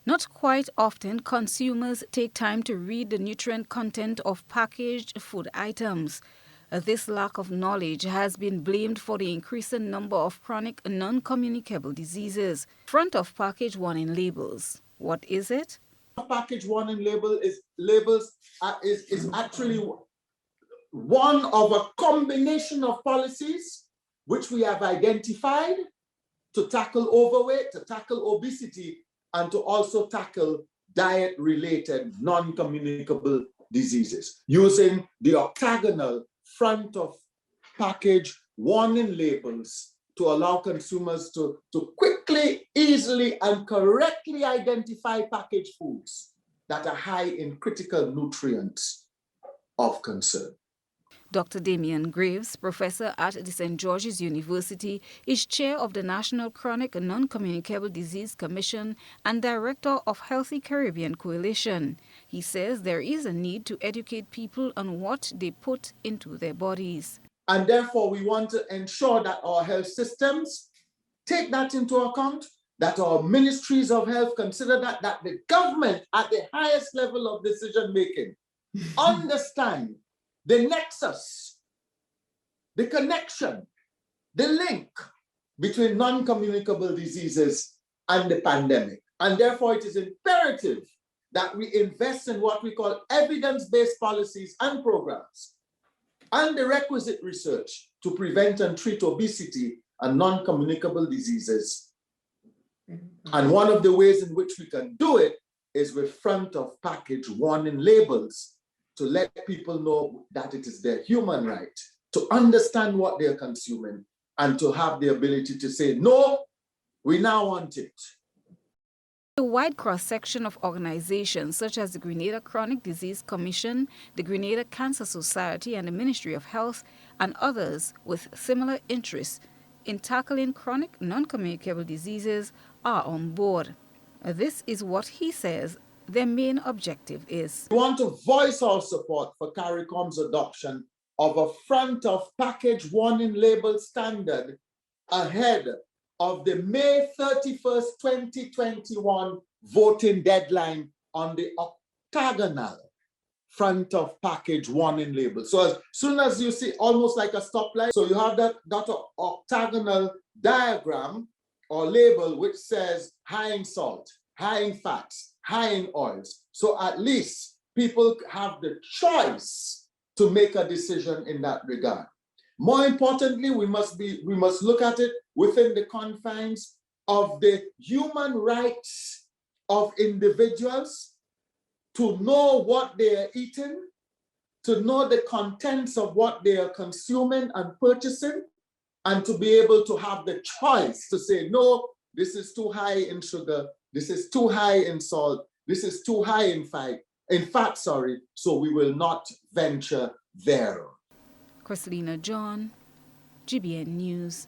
Not quite often consumers take time to read the nutrient content of packaged food items. This lack of knowledge has been blamed for the increasing number of chronic non-communicable diseases. Front of package warning labels. What is it? Package warning labels is actually one of a combination of policies which we have identified to tackle overweight, to tackle obesity, and to also tackle diet-related non-communicable diseases using the octagonal front of package warning labels to allow consumers to quickly, easily, and correctly identify packaged foods that are high in critical nutrients of concern. Dr. Damian Graves, professor at the St. George's University, is chair of the National Chronic and Non-Communicable Disease Commission and director of Healthy Caribbean Coalition. He says there is a need to educate people on what they put into their bodies. And therefore, we want to ensure that our health systems take that into account, that our ministries of health consider that the government at the highest level of decision-making understand the nexus, the connection, the link between non-communicable diseases and the pandemic. And therefore, it is imperative that we invest in what we call evidence-based policies and programs and the requisite research to prevent and treat obesity and non-communicable diseases. And one of the ways in which we can do it is with front of package warning labels to let people know that it is their human right to understand what they're consuming and to have the ability to say, no, we now want it. A wide cross-section of organizations such as the Grenada Chronic Disease Commission, the Grenada Cancer Society and the Ministry of Health, and others with similar interests in tackling chronic non-communicable diseases are on board. This is what he says their main objective is. We want to voice our support for CARICOM's adoption of a front of package warning label standard ahead of the May 31st, 2021 voting deadline on the octagonal front of package warning label. So as soon as you see almost like a stoplight, so you have that octagonal diagram or label which says high in salt, high in fats, high in oils. So at least people have the choice to make a decision in that regard. More importantly, we must look at it within the confines of the human rights of individuals to know what they are eating, to know the contents of what they are consuming and purchasing, and to be able to have the choice to say, no, this is too high in sugar, this is too high in salt, this is too high in fat, so we will not venture there. Christina John, GBN News.